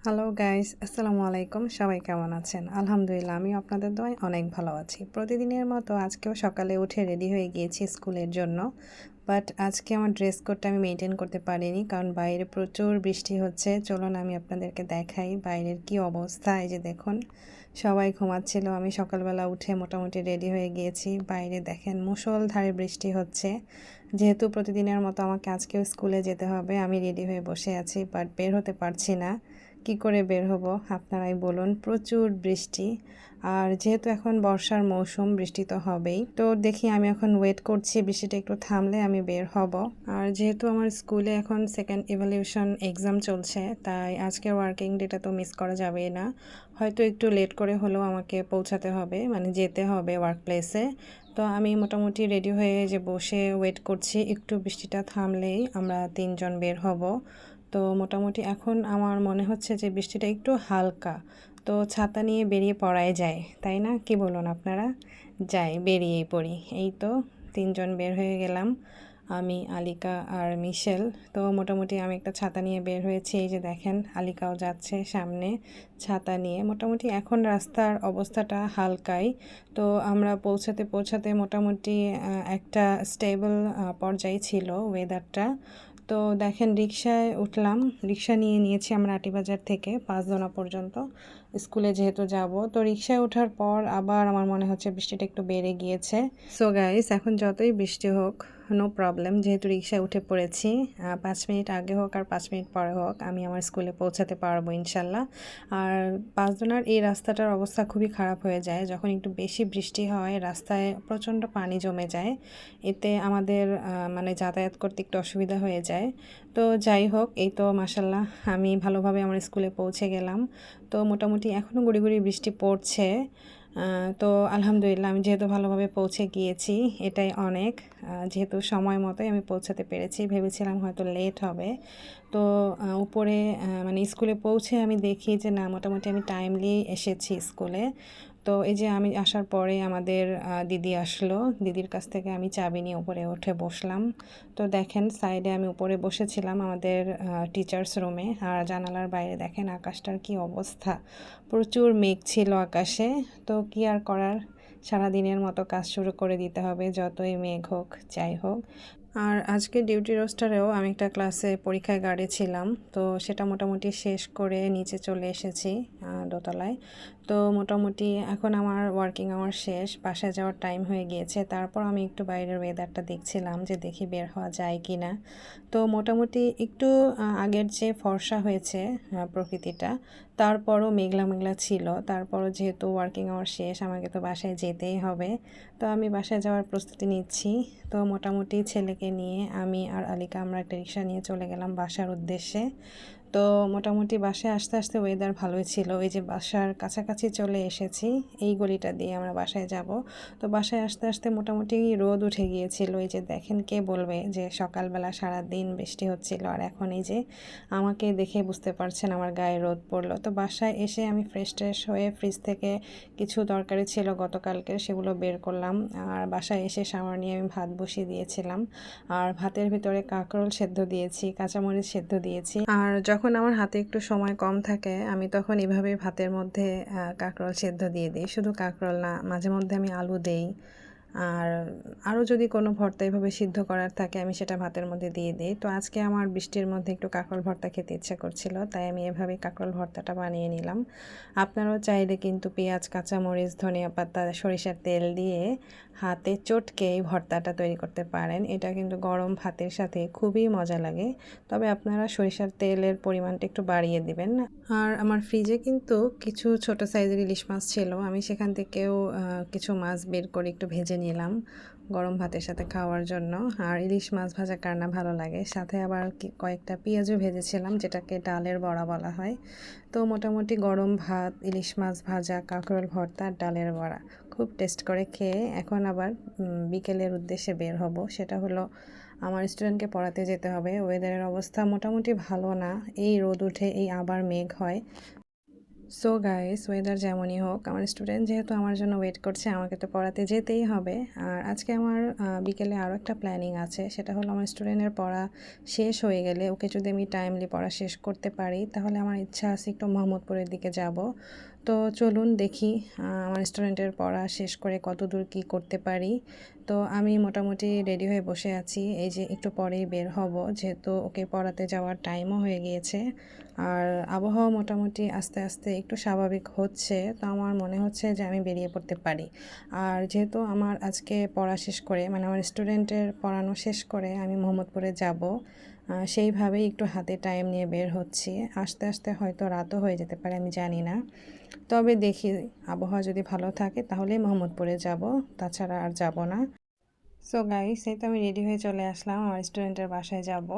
Hello guys, আসসালামু আলাইকুম। সবাই কেমন আছেন? আলহামদুলিল্লাহ, আমি আপনাদের দোয়ায় অনেক ভালো আছি। প্রতিদিনের মতো আজকেও সকালে উঠে রেডি হয়ে গিয়েছি স্কুলের জন্য। বাট আজকে আমার ড্রেস কোডটা আমি মেইনটেইন করতে পারিনি, কারণ বাইরে প্রচুর বৃষ্টি হচ্ছে। চলুন আমি আপনাদেরকে দেখাই বাইরের কি অবস্থা। এই যে দেখুন, সবাই ঘুমাচ্ছিল, আমি সকালবেলা উঠে মোটামুটি রেডি হয়ে গিয়েছি। বাইরে দেখেন মুষলধারে বৃষ্টি হচ্ছে। যেহেতু প্রতিদিনের মতো আমাকে আজকেও স্কুলে যেতে হবে, আমি রেডি হয়ে বসে আছি, বাট বের হতে পারছি না। কি করে বের হব আপনারাই বলুন, প্রচুর বৃষ্টি। আর যেহেতু এখন বর্ষার মৌসুম, বৃষ্টি তো হবেই। তো দেখি, আমি এখন ওয়েট করছি বৃষ্টিটা একটু থামলে আমি বের হব। আর যেহেতু আমার স্কুলে এখন সেকেন্ড ইভ্যালুয়েশন এক্সাম চলছে, তাই আজকের ওয়ার্কিং ডেটা তো মিস করা যাবে না। হয়তো একটু লেট করে হলেও আমাকে পৌঁছাতে হবে, মানে যেতে হবে ওয়ার্ক প্লেসে। তো আমি মোটামুটি রেডি হয়ে যে বসে ওয়েট করছি, একটু বৃষ্টিটা থামলেই আমরা তিনজন বের হব। তো মোটামুটি এখন আমার মনে হচ্ছে যে বৃষ্টিটা একটু হালকা, তো ছাতা নিয়ে বেরিয়ে পড়াই যায়, তাই না? কি বলুন আপনারা? যাই, বেরিয়েই পড়ি। এই তো তিনজন বের হয়ে গেলাম, আমি, আলিকা আর মিশেল। তো মোটামুটি আমি একটা ছাতা নিয়ে বের হয়েছি। এই যে দেখেন, আলিকাও যাচ্ছে সামনে ছাতা নিয়ে। মোটামুটি এখন রাস্তার অবস্থাটা হালকাই। তো আমরা পৌঁছাতে পৌঁছাতে মোটামুটি একটা স্টেবল পর্যায়ে ছিল ওয়েদারটা। তো দেখেন, রিকশায় উঠলাম, রিকশা নিয়ে নিয়েছি আমরা আটিবাজার থেকে পাঁচদোনা পর্যন্ত স্কুলে যেহেতু যাব। তো রিকশায় ওঠার পর আবার আমার মনে হচ্ছে বৃষ্টিটা একটু বেড়ে গিয়েছে। সো গাইস, এখন যতই বৃষ্টি হোক, নো প্রবলেম, যেহেতু রিকশায় উঠে পড়েছি, 5 মিনিট আগে হোক আর 5 মিনিট পরে হোক আমি আমার স্কুলে পৌঁছাতে পারবো ইনশাল্লাহ। আর পাঁচদোনার এই রাস্তাটার অবস্থা খুবই খারাপ হয়ে যায় যখন একটু বেশি বৃষ্টি হয়, রাস্তায় প্রচণ্ড পানি জমে যায়। এতে আমাদের মানে যাতায়াত করতে একটু অসুবিধা হয়ে যায়। তো যাই হোক, এই তো মাশাল্লাহ আমি ভালোভাবে আমার স্কুলে পৌঁছে গেলাম। তো মোটামুটি এখনও গুঁড়ি গুঁড়ি বৃষ্টি পড়ছে। তো আলহামদুলিল্লাহ, আমি যেহেতু ভালোভাবে পৌঁছে গিয়েছি এটাই অনেক। যেহেতু সময় মতোই আমি পৌঁছাতে পেরেছি, ভেবেছিলাম হয়তো লেট হবে। তো উপরে মানে স্কুলে পৌঁছে আমি দেখি যে না, মোটামুটি আমি টাইমলি এসেছি স্কুলে। তো এই যে আমি আসার পরে আমাদের দিদি আসলো, দিদির কাছ থেকে আমি চাবি নিয়ে উপরে উঠে বসলাম। তো দেখেন, সাইডে আমি উপরে বসেছিলাম আমাদের টিচার্স রুমে। আর জানালার বাইরে দেখেন আকাশটার কি অবস্থা, প্রচুর মেঘ ছিল আকাশে। তো কি আর করার, সারাদিনের মতো কাজ শুরু করে দিতে হবে, যতই মেঘ হোক যাই হোক। আর আজকে ডিউটি রোস্টারেও আমি একটা ক্লাসে পরীক্ষায় গার্ডে ছিলাম, তো সেটা মোটামুটি শেষ করে নিচে চলে এসেছি দোতলায়। তো মোটামুটি এখন আমার ওয়ার্কিং আওয়ার শেষ, বাসায় যাওয়ার টাইম হয়ে গিয়েছে। তারপর আমি একটু বাইরের ওয়েদারটা দেখছিলাম যে দেখি বের হওয়া যায় কি না। তো মোটামুটি একটু আগের চেয়ে ফর্সা হয়েছে প্রকৃতিটা। তারপরও মেঘলা মেঘলা ছিল। তারপরও যেহেতু ওয়ার্কিং আওয়ার শেষ, আমাকে তো বাসায় যেতেই হবে। তো আমি বাসায় যাওয়ার প্রস্তুতি নিচ্ছি। তো মোটামুটি ছেলেকে নিয়ে আমি আর আলিকা আমরা একটা রিক্সা নিয়ে চলে গেলাম বাসার উদ্দেশ্যে। তো মোটামুটি বাসায় আসতে আসতে ওয়েদার ভালোই ছিল। এই যে বাসার কাছাকাছি চলে এসেছি, এই গলিটা দিয়ে আমরা বাসায় যাব। তো বাসায় আসতে আসতে মোটামুটি রোদ উঠে গিয়েছিল। এই যে দেখেন, কে বলবে যে সকালবেলা সারা দিন বৃষ্টি হচ্ছিল, আর এখন এই যে আমাকে দেখে বুঝতে পারছেন আমার গায়ে রোদ পড়লো। তো বাসায় এসে আমি ফ্রেশ ট্রেশ হয়ে ফ্রিজ থেকে কিছু তরকারি ছিল গতকালকের, সেগুলো বের করলাম। আর বাসায় এসে শাওয়ার নিয়ে আমি ভাত বসিয়ে দিয়েছিলাম। আর ভাতের ভিতরে কাঁকরোল সেদ্ধ দিয়েছি, কাঁচামরিচ সেদ্ধ দিয়েছি। আর যখন আমার হাতে একটু সময় কম থাকে, আমি তখন এভাবেই ভাতের মধ্যে কাঁকরোল সেদ্ধ দিয়ে দিই। শুধু কাঁকরোল না, মাঝে মধ্যে আমি আলু দেই। আর আরও যদি কোনো ভর্তা এভাবে সিদ্ধ করার থাকে, আমি সেটা ভাতের মধ্যে দিয়ে দিই। তো আজকে আমার বৃষ্টির মধ্যে একটু কাঁকরোল ভর্তা খেতে ইচ্ছা করছিল, তাই আমি এভাবে কাঁকরোল ভর্তাটা বানিয়ে নিলাম। আপনারাও চাইলে কিন্তু পেঁয়াজ, কাঁচামরিচ, ধনিয়া পাতা, সরিষার তেল দিয়ে হাতে চটকে এই ভর্তাটা তৈরি করতে পারেন। এটা কিন্তু গরম ভাতের সাথে খুবই মজা লাগে। তবে আপনারা সরিষার তেলের পরিমাণটা একটু বাড়িয়ে দিবেন। আর আমার ফ্রিজে কিন্তু কিছু ছোট সাইজের ইলিশ মাছ ছিল, আমি সেখান থেকেও কিছু মাছ বের করে একটু ভেজে নিলাম গরম ভাতের সাথে খাওয়ার জন্য। আর ইলিশ মাছ ভাজা কার না ভালো লাগে, সাথে আবার কয়েকটা পেঁয়াজও ভেজেছিলাম, যেটাকে ডালের বড়া বলা হয়। তো মোটামুটি গরম ভাত, ইলিশ মাছ ভাজা, কাঁকরোল ভর্তা, ডালের বড়া খুব টেস্ট করে খেয়ে এখন আবার বিকেলের উদ্দেশ্যে বের হব। সেটা হলো, আমার স্টুডেন্টকে পড়াতে যেতে হবে। ওয়েদারের অবস্থা মোটামুটি ভালো না, এই রোদ উঠে এই আবার মেঘ হয়। সো গাইস, ওয়েদার যেমনই হোক, আমার স্টুডেন্ট যেহেতু আমার জন্য ওয়েট করছে, আমাকে তো পড়াতে যেতেই হবে। আর আজকে আমার বিকেলে আরও একটা প্ল্যানিং আছে, সেটা হলো আমার স্টুডেন্টের পড়া শেষ হয়ে গেলে ওকে যদি আমি টাইমলি পড়া শেষ করতে পারি, তাহলে আমার ইচ্ছা আছে একটু মোহাম্মদপুরের দিকে যাব। তো চলুন দেখি আমার স্টুডেন্টের পড়া শেষ করে কত দূর কী করতে পারি। তো আমি মোটামুটি রেডি হয়ে বসে আছি, এই যে একটু পরেই বের হব, যেহেতু ওকে পড়াতে যাওয়ার টাইমও হয়ে গিয়েছে। আর আবহাওয়া মোটামুটি আস্তে আস্তে একটু স্বাভাবিক হচ্ছে, তো আমার মনে হচ্ছে যে আমি বেরিয়ে পড়তে পারি। আর যেহেতু আমার আজকে পড়া শেষ করে, মানে আমার স্টুডেন্টের পড়ানো শেষ করে আমি মোহাম্মদপুরে যাব, সেইভাবেই একটু হাতে টাইম নিয়ে বের হচ্ছি। আস্তে আস্তে হয়তো রাতও হয়ে যেতে পারে, আমি জানি না। তবে দেখি, আবহাওয়া যদি ভালো থাকে তাহলেই মোহাম্মদপুরে যাব, তাছাড়া আর যাব না। সো গাইস, এই তো আমি রেডি হয়ে চলে আসলাম, আমার স্টুডেন্টের বাসায় যাব।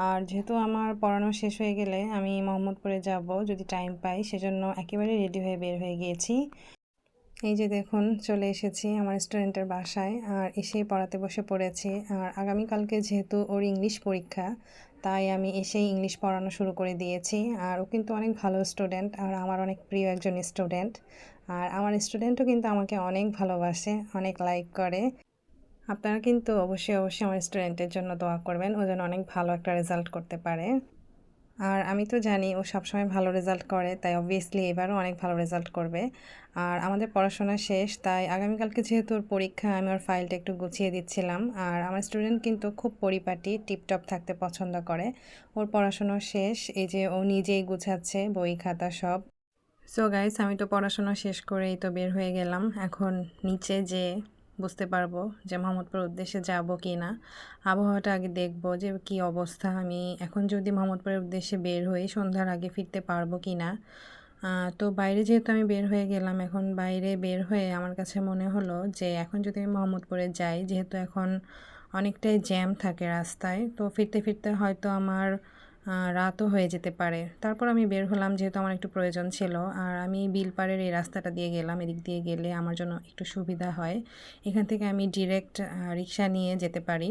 আর যেহেতু আমার পড়ানো শেষ হয়ে গেলে আমি মোহাম্মদপুরে যাব যদি টাইম পাই, সেজন্য একেবারে রেডি হয়ে বের হয়ে গিয়েছি। এই যে দেখুন, চলে এসেছি আমার স্টুডেন্টের বাসায়, আর এসেই পড়াতে বসে পড়েছি। আর আগামীকালকে যেহেতু ওর ইংলিশ পরীক্ষা, তাই আমি এসেই ইংলিশ পড়ানো শুরু করে দিয়েছি। আর ও কিন্তু অনেক ভালো স্টুডেন্ট, আর আমার অনেক প্রিয় একজন স্টুডেন্ট। আর আমার স্টুডেন্টও কিন্তু আমাকে অনেক ভালোবাসে, অনেক লাইক করে। আপনারা কিন্তু অবশ্যই অবশ্যই আমার স্টুডেন্টের জন্য দোয়া করবেন, ও যেন অনেক ভালো একটা রেজাল্ট করতে পারে। আর আমি তো জানি ও সবসময় ভালো রেজাল্ট করে, তাই অবভিয়াসলি এবারও অনেক ভালো রেজাল্ট করবে। আর আমাদের পড়াশোনা শেষ, তাই আগামীকালকে যেহেতু ওর পরীক্ষা, আমি ওর ফাইলটা একটু গুছিয়ে দিচ্ছিলাম। আর আমার স্টুডেন্ট কিন্তু খুব পরিপাটি, টিপটপ থাকতে পছন্দ করে। ওর পড়াশোনা শেষ, এই যে ও নিজেই গুছাচ্ছে বই খাতা সব। সো গাইস, আমি তো পড়াশোনা শেষ করেই তো বের হয়ে গেলাম। এখন নিচে যে বুঝতে পারবো যে মোহাম্মদপুরের উদ্দেশ্যে যাব কি না। আবহাওয়াটা আগে দেখবো যে কি অবস্থা। আমি এখন যদি মোহাম্মদপুরের উদ্দেশ্যে বের হই, সন্ধ্যার আগে ফিরতে পারবো কি না। তো বাইরে যেহেতু আমি বের হয়ে গেলাম, এখন বাইরে বের হয়ে আমার কাছে মনে হলো যে এখন যদি আমি মোহাম্মদপুরে যাই, যেহেতু এখন অনেকটাই জ্যাম থাকে রাস্তায়, তো ফিরতে ফিরতে হয়তো আমার রাতও হয়ে যেতে পারে। তারপর আমি বের হলাম, যেহেতু আমার একটু প্রয়োজন ছিল। আর আমি বিলপাড়ের এই রাস্তাটা দিয়ে গেলাম, এদিক দিয়ে গেলে আমার জন্য একটু সুবিধা হয়। এখান থেকে আমি ডিরেক্ট রিক্সা নিয়ে যেতে পারি।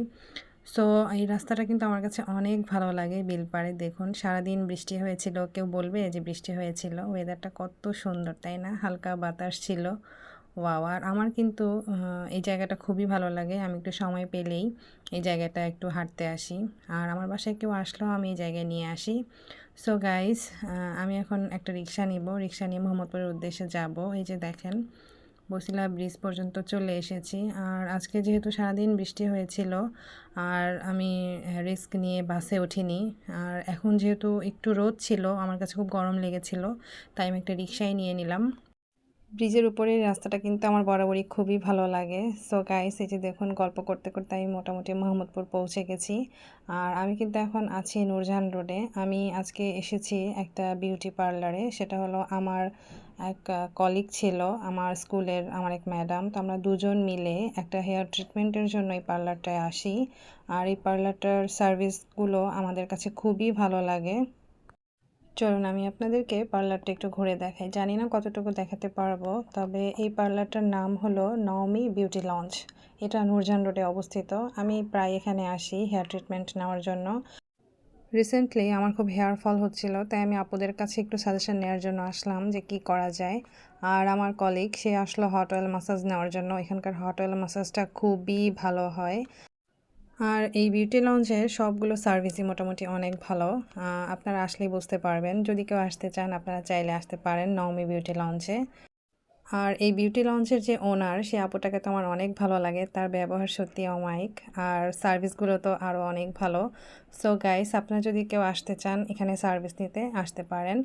সো এই রাস্তাটা কিন্তু আমার কাছে অনেক ভালো লাগে। বিলপাড়ে দেখুন, সারাদিন বৃষ্টি হয়েছিল, কেউ বলবে যে বৃষ্টি হয়েছিল। ওয়েদারটা কত সুন্দর, তাই না? হালকা বাতাস ছিল। ওয়াও! আর আমার কিন্তু এই জায়গাটা খুবই ভালো লাগে। আমি একটু সময় পেলেই এই জায়গাটা একটু হাঁটতে আসি। আর আমার বাসায় কেউ আসলেও আমি এই জায়গায় নিয়ে আসি। সো গাইস, আমি এখন একটা রিক্সা নিব। রিক্সা নিয়ে মোহাম্মদপুরের উদ্দেশ্যে যাব। এই যে দেখেন, বছিলা ব্রিজ পর্যন্ত চলে এসেছি। আর আজকে যেহেতু সারাদিন বৃষ্টি হয়েছিল, আর আমি রিস্ক নিয়ে বাসে উঠিনি। আর এখন যেহেতু একটু রোদ ছিল, আমার কাছে খুব গরম লেগেছিল, তাই আমি একটা রিক্সাই নিয়ে নিলাম। ব্রিজের উপরের রাস্তাটা কিন্তু আমার বরাবরই খুবই ভালো লাগে। সো গাইস, এই যে দেখুন, গল্প করতে করতে আমি মোটামুটি মোহাম্মদপুর পৌঁছে গেছি। আর আমি কিন্তু এখন আছি নূরজাহান রোডে। আমি আজকে এসেছি একটা বিউটি পার্লারে, সেটা হলো আমার এক কলিগ ছিল আমার স্কুলের, আমার এক ম্যাডাম। তো আমরা দুজন মিলে একটা হেয়ার ট্রিটমেন্টের জন্য এই পার্লারটায় আসি। আর এই পার্লারটার সার্ভিসগুলো আমাদের কাছে খুবই ভালো লাগে। চলুন আমি আপনাদেরকে পার্লারটা একটু ঘুরে দেখাই। জানি না কতটুকু দেখাতে পারবো, তবে এই পার্লারটার নাম হলো নওমি বিউটি লঞ্চ। এটা নূরজাহান রোডে অবস্থিত। আমি প্রায় এখানে আসি হেয়ার ট্রিটমেন্ট নেওয়ার জন্য। রিসেন্টলি আমার খুব হেয়ার ফল হচ্ছিল, তাই আমি আপুদের কাছে একটু সাজেশন নেওয়ার জন্য আসলাম যে কি করা যায়। আর আমার কলিগ সে আসলো হট অয়েল মাসাজ নেওয়ার জন্য। এখানকার হট অয়েল মাসাজটা খুবই ভালো হয়। আর এই বিউটি লঞ্চের সবগুলো সার্ভিসই মোটামুটি অনেক ভালো। আপনারা আসলেই বুঝতে পারবেন। যদি কেউ আসতে চান, আপনারা চাইলে আসতে পারেন নওমি বিউটি লঞ্চে। আর এই বিউটি লঞ্চের যে ওনার, সে আপুটাকে তো আমার অনেক ভালো লাগে। তার ব্যবহার সত্যি অমায়িক, আর সার্ভিসগুলো তো আরও অনেক ভালো। সো গাইস, আপনারা যদি কেউ আসতে চান, এখানে সার্ভিস নিতে আসতে পারেন।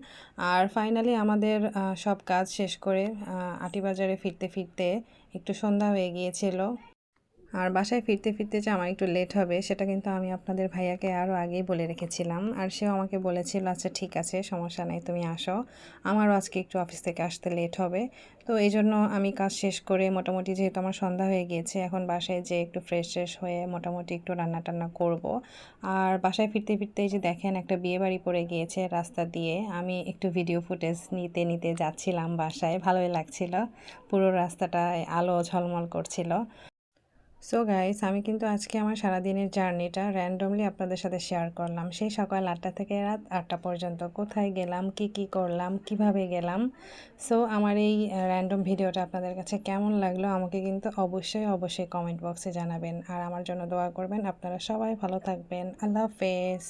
আর ফাইনালি আমাদের সব কাজ শেষ করে আটিবাজারে ফিরতে ফিরতে একটু সন্ধ্যা হয়ে গিয়েছিল। আর বাসায় ফিরতে ফিরতে যে আমার একটু লেট হবে, সেটা কিন্তু আমি আপনাদের ভাইয়াকে আরও আগেই বলে রেখেছিলাম। আর সেও আমাকে বলেছিল, আচ্ছা ঠিক আছে, সমস্যা নেই, তুমি আসো। আমারও আজকে একটু অফিস থেকে আসতে লেট হবে। তো এই জন্য আমি কাজ শেষ করে মোটামুটি, যেহেতু আমার সন্ধ্যা হয়ে গিয়েছে, এখন বাসায় যেয়ে একটু ফ্রেশ হয়ে মোটামুটি একটু রান্না টান্না করব। আর বাসায় ফিরতে ফিরতে যে দেখেন, একটা বিয়েবাড়ি পড়ে গিয়েছে রাস্তা দিয়ে। আমি একটু ভিডিও ফুটেজ নিতে নিতে যাচ্ছিলাম বাসায়, ভালোই লাগছিল। পুরো রাস্তাটায় আলো ঝলমল করছিল। সো গাইস, আমি কিন্তু আজকে আমার সারাদিনের জার্নিটা র্যান্ডমলি আপনাদের সাথে শেয়ার করলাম। সেই সকাল ৮টা থেকে রাত ৮টা পর্যন্ত কোথায় গেলাম, কি করলাম, কিভাবে গেলাম। সো আমার এই র্যান্ডম ভিডিওটা আপনাদের কাছে কেমন লাগলো আমাকে কিন্তু অবশ্যই কমেন্ট বক্সে জানাবেন। আর আমার জন্য দোয়া করবেন। আপনারা সবাই ভালো থাকবেন। আল্লাহ হাফেজ।